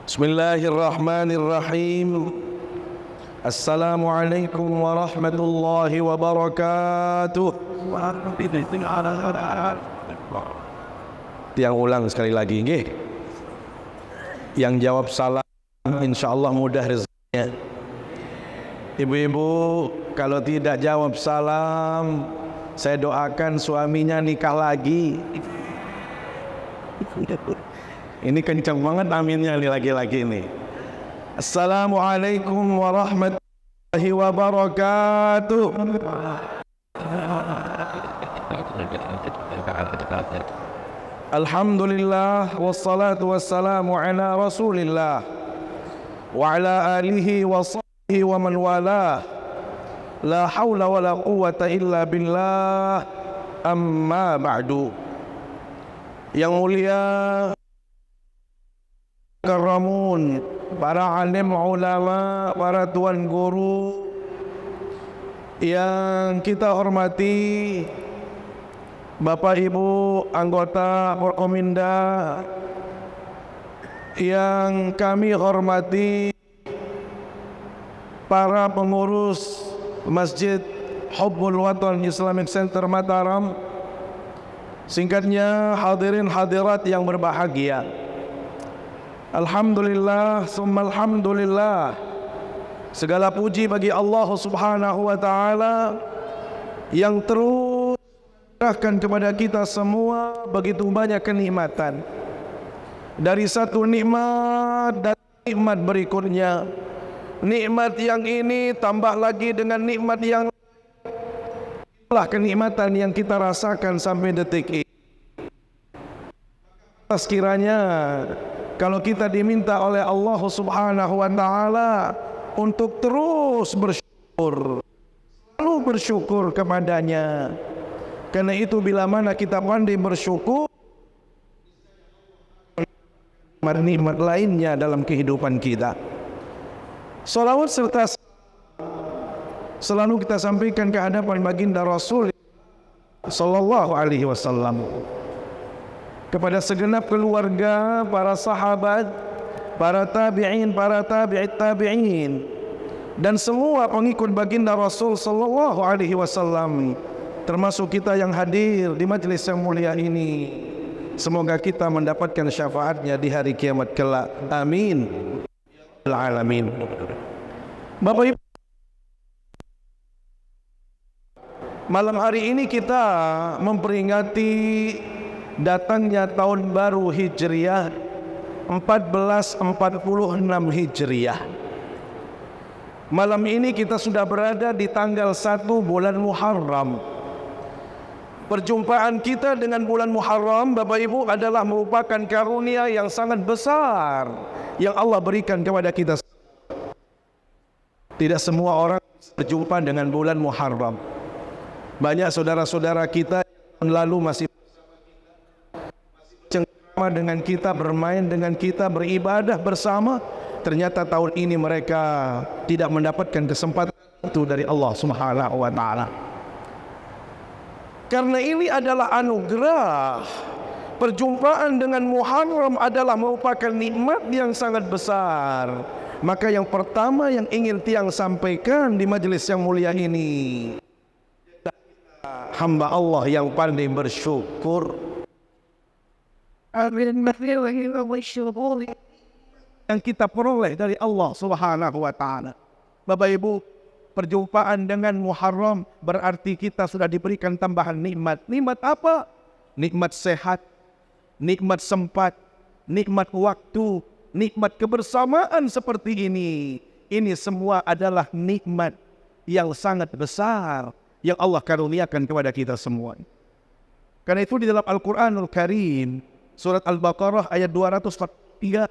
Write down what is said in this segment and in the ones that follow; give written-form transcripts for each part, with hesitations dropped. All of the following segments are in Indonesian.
Bismillahirrahmanirrahim. Assalamualaikum warahmatullahi wabarakatuh. Tiang ulang sekali lagi nggih. Yang jawab salam insyaallah mudah rezekinya. Ibu-ibu kalau tidak jawab salam, saya doakan suaminya nikah lagi. Ini kencang banget aminnya nih lagi-lagi ini. Assalamualaikum warahmatullahi wabarakatuh. Alhamdulillah wassalatu wassalamu ala Rasulillah wa ala alihi wa sahbihi wa man walah. La haula wa la quwwata illa billah. Amma ba'du. Yang mulia karamun, para alim ulama, para tuan guru yang kita hormati, Bapak Ibu anggota Forkominda yang kami hormati, para pengurus Masjid Hubbul Watan Islamic Center Mataram, singkatnya hadirin hadirat yang berbahagia. Alhamdulillah, summa alhamdulillah. Segala puji bagi Allah Subhanahu wa taala yang terus memberikan kepada kita semua begitu banyak kenikmatan. Dari satu nikmat dan nikmat berikutnya. Nikmat yang ini tambah lagi dengan nikmat yang itulah kenikmatan yang kita rasakan sampai detik ini. Sekiranya kalau kita diminta oleh Allah Subhanahu wa taala untuk terus bersyukur, selalu bersyukur kepadanya. Karena itu bila mana kita pandai bersyukur, nikmat lainnya dalam kehidupan kita. Salawat serta selalu kita sampaikan ke hadapan baginda Rasul sallallahu alaihi wasallam, kepada segenap keluarga, para sahabat, para tabi'in, para tabi'it tabi'in, dan semua pengikut baginda Rasul sallallahu alaihi wasallam, termasuk kita yang hadir di majelis yang mulia ini. Semoga kita mendapatkan syafaatnya di hari kiamat kelak. Amin. Alamin. Bapak Ibu, malam hari ini kita memperingati datangnya tahun baru Hijriah 1446 Hijriah. Malam ini kita sudah berada di tanggal 1 bulan Muharram. Perjumpaan kita dengan bulan Muharram, Bapak Ibu, adalah merupakan karunia yang sangat besar yang Allah berikan kepada kita. Tidak semua orang berjumpa dengan bulan Muharram. Banyak saudara-saudara kita yang lalu masih dengan kita, bermain dengan kita, beribadah bersama. Ternyata tahun ini mereka tidak mendapatkan kesempatan itu dari Allah Subhanahu wa taala. Karena ini adalah anugerah. Perjumpaan dengan Muharram adalah merupakan nikmat yang sangat besar. Maka yang pertama yang ingin tiang sampaikan di majelis yang mulia ini, hamba Allah yang pandai bersyukur. Yang kita peroleh dari Allah Subhanahu wa taala. Bapak Ibu, perjumpaan dengan Muharram berarti kita sudah diberikan tambahan nikmat. Nikmat apa? Nikmat sehat, nikmat sempat, nikmat waktu, nikmat kebersamaan seperti ini. Ini semua adalah nikmat yang sangat besar yang Allah karuniakan kepada kita semua. Karena itu di dalam Al-Quranul Karim, surat Al-Baqarah ayat 243,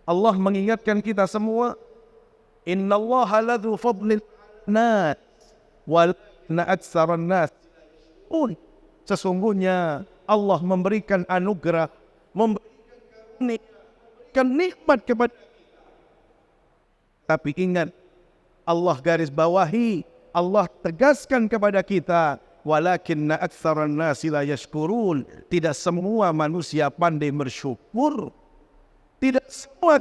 Allah mengingatkan kita semua, innallaha ladzu fadlin nas walakinna aktsaran nas. Sesungguhnya Allah memberikan anugerah, memberikan nikmat kepada kita. Tapi ingat, Allah garis bawahi, Allah tegaskan kepada kita, walakinna aktsaran nasi la yashkurun. Tidak semua manusia pandai bersyukur. Tidak semua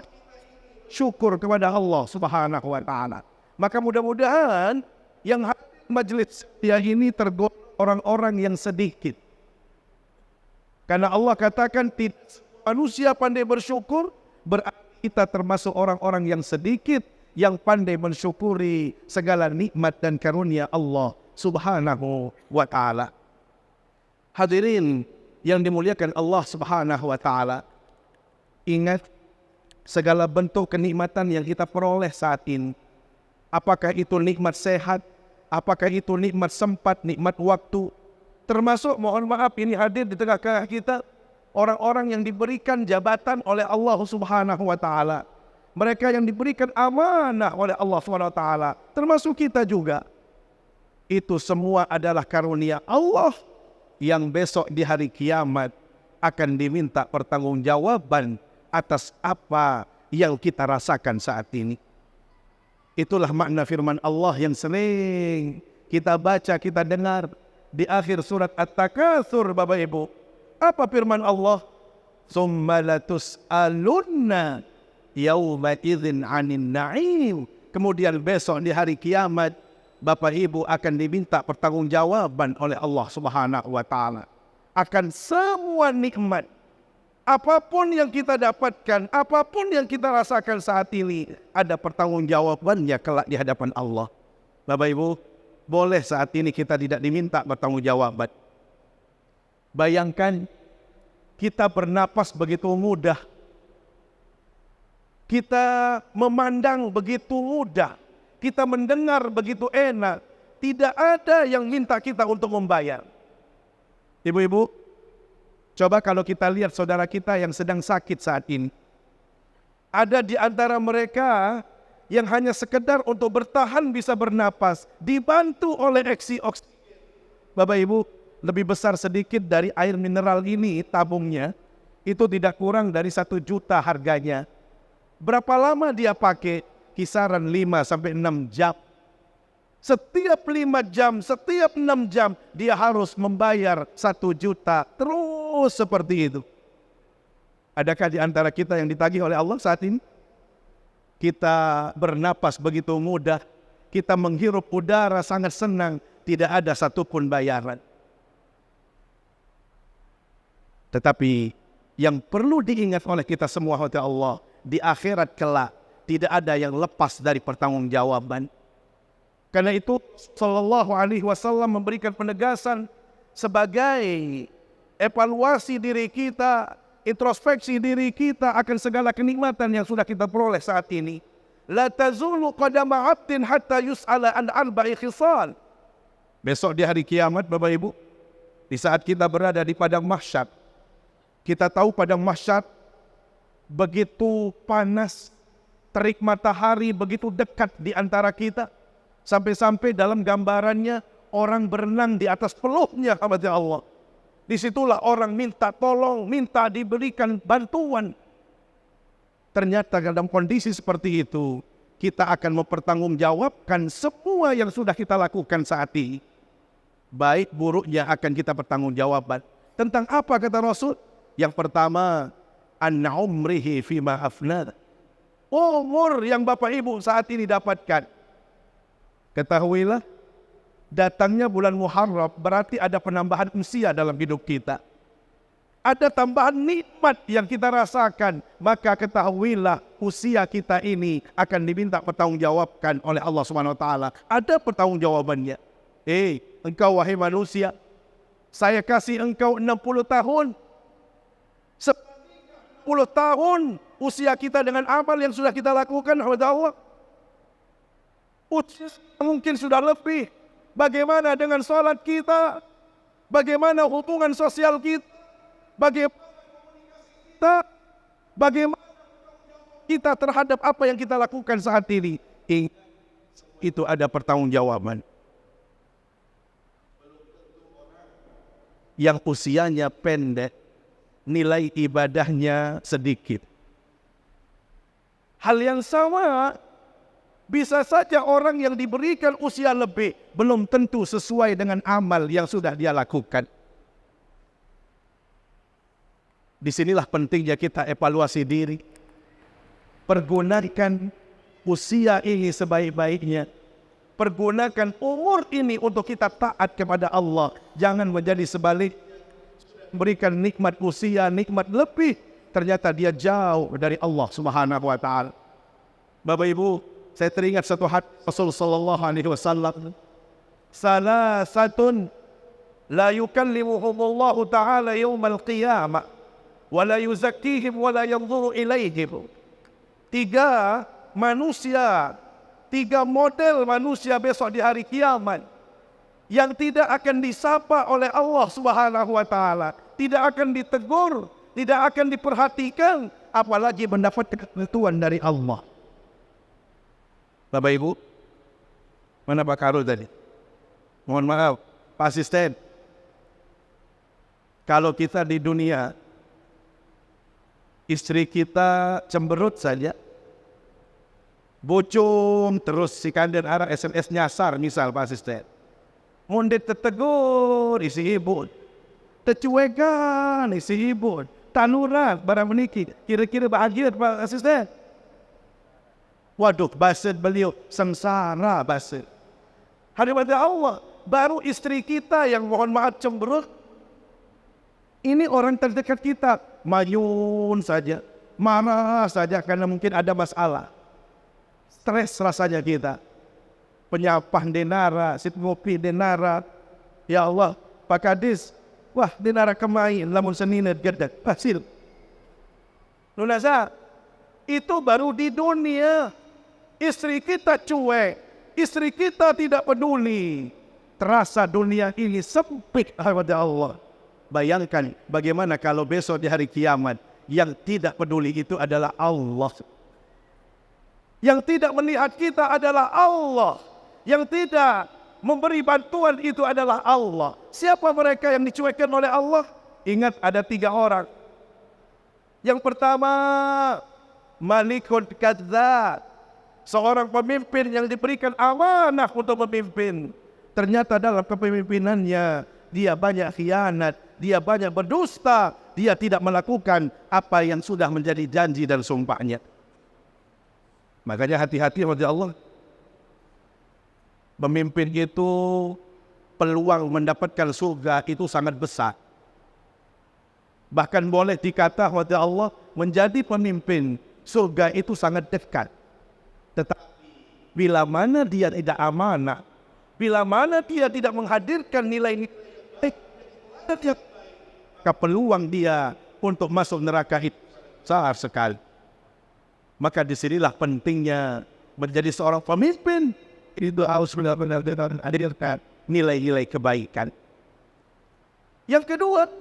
syukur kepada Allah Subhanahu wa taala. Maka mudah-mudahan yang hadir majelis ini tergolong orang-orang yang sedikit. Karena Allah katakan tidak manusia pandai bersyukur, berarti kita termasuk orang-orang yang sedikit yang pandai mensyukuri segala nikmat dan karunia Allah Subhanahu wa taala. Hadirin yang dimuliakan Allah Subhanahu wa taala, ingat segala bentuk kenikmatan yang kita peroleh saat ini, apakah itu nikmat sehat, apakah itu nikmat sempat, nikmat waktu, termasuk mohon maaf ini hadir di tengah-tengah kita orang-orang yang diberikan jabatan oleh Allah Subhanahu wa taala. Mereka yang diberikan amanah oleh Allah Subhanahu wa taala, termasuk kita juga. Itu semua adalah karunia Allah yang besok di hari kiamat akan diminta pertanggungjawaban atas apa yang kita rasakan saat ini. Itulah makna firman Allah yang sering kita baca, kita dengar di akhir surat At-Takatsur, Bapak Ibu. Apa firman Allah? Tsumma latus'alunna yauma idzin 'anin na'im. Kemudian besok di hari kiamat Bapak Ibu akan diminta pertanggungjawaban oleh Allah Subhanahu wa taala akan semua nikmat. Apapun yang kita dapatkan, apapun yang kita rasakan saat ini, ada pertanggungjawabannya kelak di hadapan Allah. Bapak Ibu, boleh saat ini kita tidak diminta pertanggungjawaban. Bayangkan kita bernapas begitu mudah, kita memandang begitu mudah, kita mendengar begitu enak, tidak ada yang minta kita untuk membayar. Ibu-ibu, coba kalau kita lihat saudara kita yang sedang sakit saat ini, ada di antara mereka yang hanya sekedar untuk bertahan bisa bernapas, dibantu oleh oksigen. Bapak Ibu, lebih besar sedikit dari air mineral ini tabungnya, itu tidak kurang dari 1 juta harganya. Berapa lama dia pakai? Kisaran 5 sampai 6 jam. Setiap 5 jam, setiap 6 jam, dia harus membayar 1 juta. Terus seperti itu. Adakah di antara kita yang ditagih oleh Allah saat ini? Kita bernapas begitu mudah, kita menghirup udara sangat senang, tidak ada satupun bayaran. Tetapi yang perlu diingat oleh kita semua hati Allah, di akhirat kelak tidak ada yang lepas dari pertanggungjawaban. Karena itu Sallallahu Alaihi Wasallam memberikan penegasan sebagai evaluasi diri kita, introspeksi diri kita akan segala kenikmatan yang sudah kita peroleh saat ini. La tazulu qadama 'abdin hatta yus'ala an arba'i khisal. Besok di hari kiamat Bapak Ibu, di saat kita berada di padang mahsyar, kita tahu padang mahsyar begitu panas, terik matahari begitu dekat di antara kita, sampai-sampai dalam gambarannya orang berenang di atas peluhnya hamba Allah. Disitulah orang minta tolong, minta diberikan bantuan. Ternyata dalam kondisi seperti itu, kita akan mempertanggungjawabkan semua yang sudah kita lakukan saat ini. Baik buruknya akan kita pertanggungjawabkan. Tentang apa kata Rasul? Yang pertama, an umrihi fima afnad. Umur yang Bapak Ibu saat ini dapatkan. Ketahuilah, datangnya bulan Muharram berarti ada penambahan usia dalam hidup kita. Ada tambahan nikmat yang kita rasakan. Maka ketahuilah usia kita ini akan diminta pertanggungjawabkan oleh Allah Subhanahu wa taala. Ada pertanggungjawabannya. Engkau wahai manusia, saya kasih engkau 60 tahun. 10 tahun usia kita dengan amal yang sudah kita lakukan, Allah. Usia mungkin sudah lebih. Bagaimana dengan salat kita? Bagaimana hubungan sosial kita? Bagaimana kita terhadap apa yang kita lakukan saat ini? Itu ada pertanggungjawaban. Yang usianya pendek, nilai ibadahnya sedikit. Hal yang sama Bisa saja orang yang diberikan usia lebih belum tentu sesuai dengan amal yang sudah dia lakukan. Disinilah pentingnya kita evaluasi diri. Pergunakan usia ini sebaik-baiknya. Pergunakan umur ini untuk kita taat kepada Allah. Jangan menjadi sebalik. Berikan nikmat usia, nikmat lebih. Ternyata dia jauh dari Allah Subhanahu wa ta'ala. Bapak Ibu, saya teringat satu hadis Rasul sallallahu alaihi wasallam. Salasatun la yukallimuhumullahu ta'ala yaumal qiyamah wa la yuzakkihim wa la yanzuru ilaihim. Tiga model manusia besok di hari kiamat yang tidak akan disapa oleh Allah Subhanahu wa ta'ala, tidak akan ditegur, tidak akan diperhatikan, apalagi mendapat ketentuan dari Allah. Bapak Ibu, mana Pak Karul tadi? Mohon maaf, Pak Asisten. Kalau kita di dunia, istri kita cemberut saja, bocong terus si kanden arah SMS nyasar misal Pak Asisten. Mundet tetegur isi ibu, tecuekan isi ibu, tanuran barang meniki, kira-kira bahagia Pak Asisten. Waduh, bahasa beliau sengsara bahasa. Hadirat Allah, baru istri kita yang mohon maaf cemberut. Ini orang terdekat kita, mayun saja, marah saja karena mungkin ada masalah. Stres rasanya kita. Penyapah denara, sit ngopi denara. Ya Allah, Pak Kadis, wah denara kemain, lamun senina gedak, hasil. Nunasa, itu baru di dunia. Istri kita cuek, istri kita tidak peduli. Terasa dunia ini sempit kepada Allah. Bayangkan bagaimana kalau besok di hari kiamat yang tidak peduli itu adalah Allah. Yang tidak melihat kita adalah Allah. Yang tidak memberi bantuan itu adalah Allah. Siapa mereka yang dicuekkan oleh Allah? Ingat ada 3 orang. Yang pertama, Malikun Kadzdzab. Seorang pemimpin yang diberikan amanah untuk memimpin. Ternyata dalam kepemimpinannya, dia banyak khianat, dia banyak berdusta, dia tidak melakukan apa yang sudah menjadi janji dan sumpahnya. Makanya hati-hati kepada Allah. Pemimpin itu peluang mendapatkan surga itu sangat besar. Bahkan boleh dikata kepada Allah, menjadi pemimpin surga itu sangat dekat. Tetapi bila mana dia tidak amanah, bila mana dia tidak menghadirkan nilai-nilai baik, peluang dia untuk masuk neraka itu besar sekali. Maka disinilah pentingnya menjadi seorang pemimpin. Itu harus benar-benar hadirkan nilai-nilai kebaikan. Yang kedua,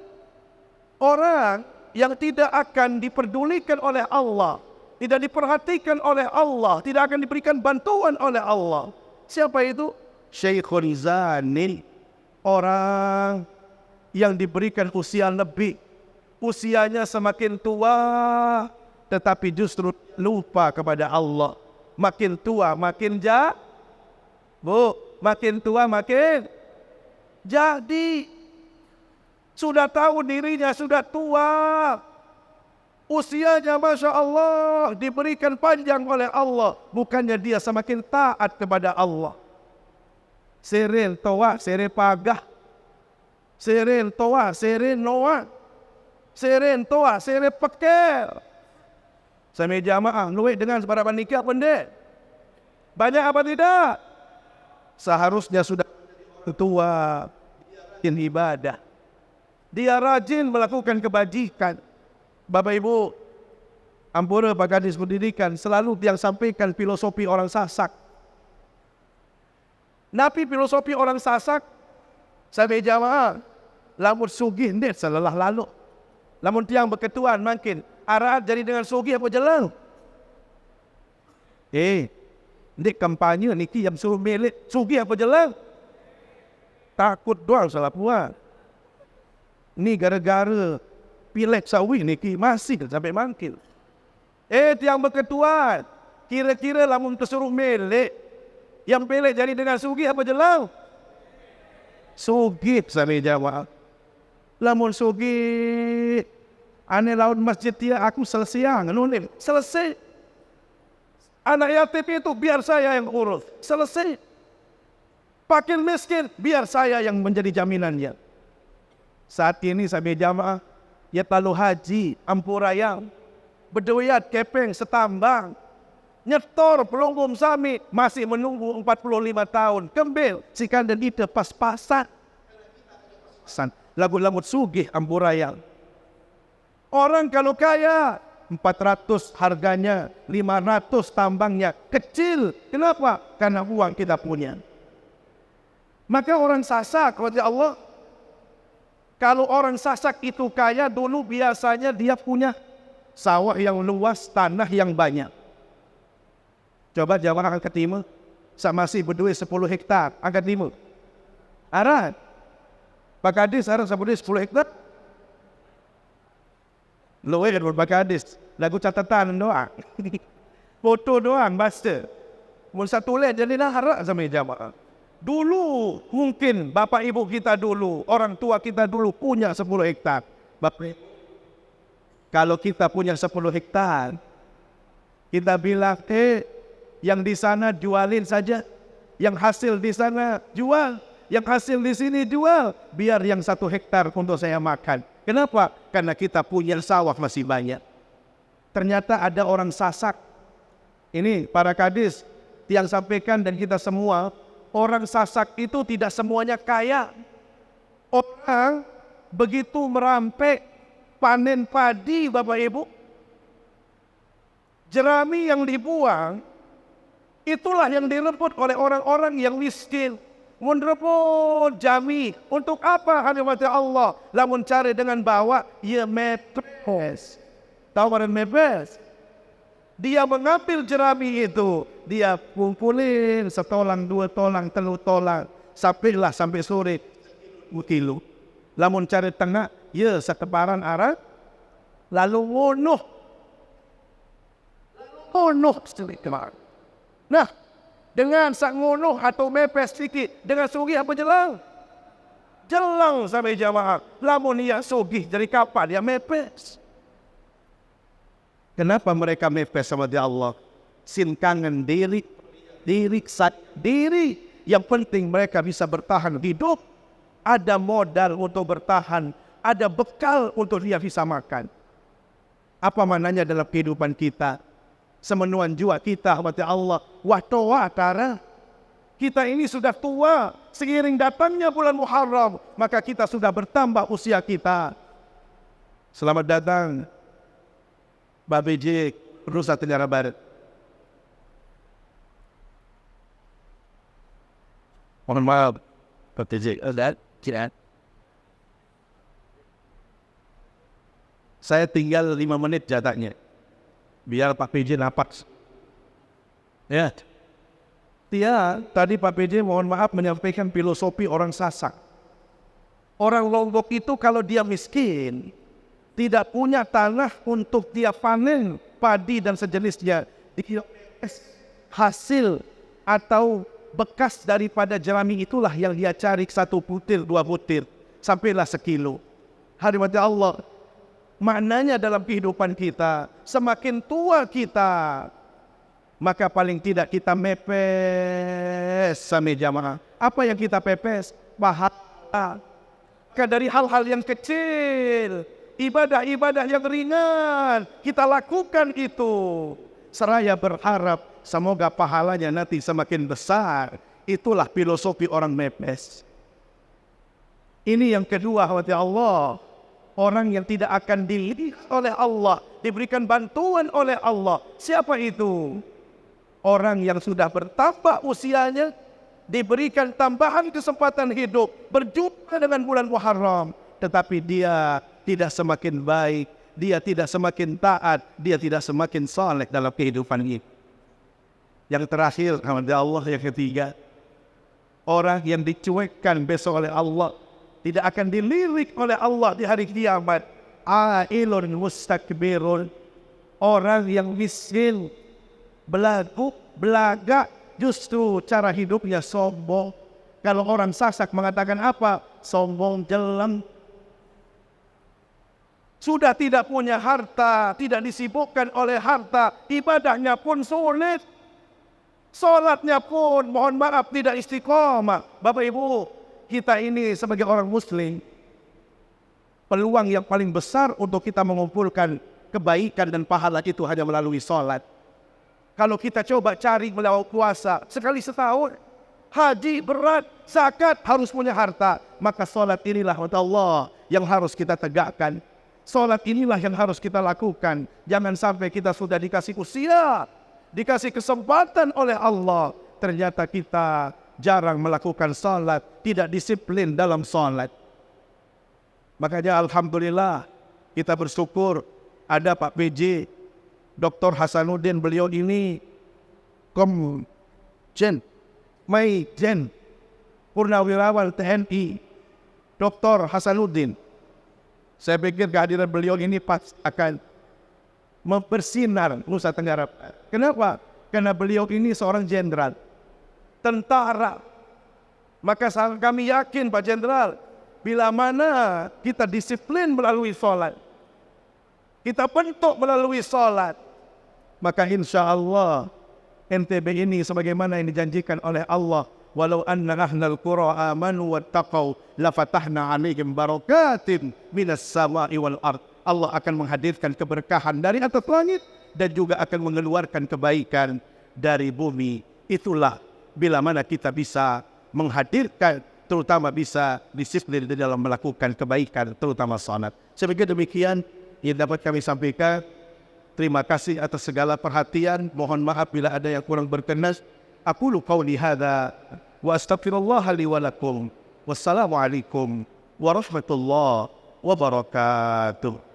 orang yang tidak akan diperdulikan oleh Allah, tidak diperhatikan oleh Allah, tidak akan diberikan bantuan oleh Allah. Siapa itu? Syekhun Zanin. Orang yang diberikan usia lebih. Usianya semakin tua, tetapi justru lupa kepada Allah. Makin tua makin makin tua makin jadi. Sudah tahu dirinya sudah tua. Usianya Masya Allah diberikan panjang oleh Allah. Bukannya dia semakin taat kepada Allah. Seren toa, seren pagah. Seren toa, seren noa. Seren toa, seren pekel. Sama jamaah, luwih dengan sebarang nikah pendek. Banyak apa tidak? Seharusnya sudah tua, rajin ibadah. Dia rajin melakukan kebajikan. Bapak Ibu, ampura Pak Kadis Pendidikan, selalu yang sampaikan filosofi orang Sasak. Napi filosofi orang Sasak, sampai jamaah, lamun sugih ndet selelah lalu. Lamun tiang berketuan makin, arah jadi dengan sugih apa jalan? Ndik kampanye niki yang suruh milik, sugih apa jalan? Takut doang salah puan. Ini gara-gara pilek sawih niki masih sampai mangkil. Tiang berketuan, Kira-kira lamun kesuruh melek, yang pelek jadi dengan sugih apa jelang? Sugih sami jamaah. Lamun sugih, ane laun masjid dia aku selesai nunim. Selesai. Anak yatim itu biar saya yang urus. Selesai. Fakir miskin biar saya yang menjadi jaminannya. Saat ini sami jamaah, ya lalu haji, ampurayang, beduyat, kepeng, setambang, nyetor pelunggum sami masih menunggu 45 tahun. Kembil, sikan dan ide pas-pasan. Lagu-lagu sugih ampurayang. Orang kalau kaya 400 harganya, 500 tambangnya, kecil. Kenapa? Karena uang kita punya. Maka orang Sasak, kata Allah, kalau orang Sasak itu kaya, dulu biasanya dia punya sawah yang luas, tanah yang banyak. Coba jawab angkat timur, sama si berdua 10 hektar, angkat timur. Arah, Pak Kadis, arah sama 10 hektar. Loe kan Pak Kadis, lagu catatan doang. Foto doang, basta. Mun satu len jadi harap sama jamaah. Dulu mungkin bapak ibu kita dulu, orang tua kita dulu punya 10 hektar. Bapak, kalau kita punya 10 hektar, kita bilang, yang di sana jualin saja, yang hasil di sana jual, yang hasil di sini jual, biar yang 1 hektar untuk saya makan. Kenapa? Karena kita punya sawah masih banyak. Ternyata ada orang Sasak. Ini para kadis yang sampaikan dan kita semua, orang Sasak itu tidak semuanya kaya. Orang begitu merampek panen padi, Bapak Ibu, jerami yang dibuang, itulah yang direbut oleh orang-orang yang miskin. Merebut jami. Untuk apa? Hanya mati Allah. Lamun cari dengan bawa, ya mepes. Tahu mana mepes? Dia mengambil jerami itu, dia kumpulin 1 tolang, 2 tolang, 3 tolang, sampai sore 1 kilo. Lamun cari tengah, ya setebaran arah, lalu ngunuh. Nah, dengan sak ngunuh atau mepes sedikit, dengan sugih apa jelang? Jelang sampai jamaah. Lamun ia sugih dari kapan dia mepes? Kenapa mereka mepes sama dia Allah? Sinkangan diri yang penting mereka bisa bertahan hidup. Ada modal untuk bertahan, ada bekal untuk dia bisa makan. Apa maknanya dalam kehidupan kita? Semenuan jua kita, mati Allah, watoa tara. Kita ini sudah tua, seiring datangnya bulan Muharram, maka kita sudah bertambah usia kita. Selamat datang, Babe J, Nusa Tenggara Barat. Mohon maaf, Babe J, tidak. Saya tinggal 5 menit jatahnya. Biar Pak PJ napas. Ya. Tadi Pak PJ mohon maaf menyampaikan filosofi orang Sasak. Orang Lombok itu kalau dia miskin, tidak punya tanah untuk dia panen padi dan sejenisnya, hasil atau bekas daripada jerami itulah yang dia cari 1 butir, 2 butir, sampailah 1 kilo. Hadirat Allah. Maknanya dalam kehidupan kita, semakin tua kita, maka paling tidak kita mepes sama jamaah. Apa yang kita pepes? Pahala. Maka dari hal-hal yang kecil, ibadah-ibadah yang ringan, kita lakukan itu. Seraya berharap semoga pahalanya nanti semakin besar. Itulah filosofi orang mepes. Ini yang kedua, hati Allah. Orang yang tidak akan dilihat oleh Allah, diberikan bantuan oleh Allah. Siapa itu? Orang yang sudah bertambah usianya, diberikan tambahan kesempatan hidup, berjumpa dengan bulan Muharram, tetapi dia tidak semakin baik, dia tidak semakin taat, dia tidak semakin saleh dalam kehidupan ini. Yang terakhir, Allah, yang ketiga, orang yang dicuekkan besok oleh Allah, tidak akan dilirik oleh Allah di hari kiamat. Ailun mustakbirun, orang yang miskin, belagu, belaga, justru cara hidupnya sombong. Kalau orang Sasak mengatakan apa? Sombong jelang. Sudah tidak punya harta, tidak disibukkan oleh harta, ibadahnya pun sulit. Salatnya pun, mohon maaf, tidak istiqomah. Bapak Ibu, kita ini sebagai orang Muslim, peluang yang paling besar untuk kita mengumpulkan kebaikan dan pahala itu hanya melalui salat. Kalau kita coba cari melalui puasa sekali setahun, haji berat, zakat harus punya harta, maka salat inilah Allah yang harus kita tegakkan. Salat inilah yang harus kita lakukan. Jangan sampai kita sudah dikasih usia, dikasih kesempatan oleh Allah, ternyata kita jarang melakukan salat, tidak disiplin dalam salat. Makanya alhamdulillah kita bersyukur ada Pak PJ Dr. Hasanuddin, beliau ini Majen Purnawirawan TNI Dr. Hasanuddin. Saya pikir kehadiran beliau ini pas akan mempersinar Nusa Tenggara Barat. Kenapa? Karena beliau ini seorang jenderal, tentara. Maka kami yakin Pak Jenderal, bila mana kita disiplin melalui sholat, kita bentuk melalui sholat, maka insya Allah NTB ini sebagaimana yang dijanjikan oleh Allah, walau anna ahlal qura amanu wattaqau lafatahna 'alaihim barakatin minas sama'i wal ard. Allah akan menghadirkan keberkahan dari atas langit dan juga akan mengeluarkan kebaikan dari bumi. Itulah bila mana kita bisa menghadirkan, terutama bisa disiplin di dalam melakukan kebaikan, terutama salat. Saya pikir demikian yang dapat kami sampaikan. Terima kasih atas segala perhatian. Mohon maaf bila ada yang kurang berkenan. Aqulu qawli hadza wa astaghfirullah li wa lakum. Wassalamualaikum warahmatullahi wabarakatuh.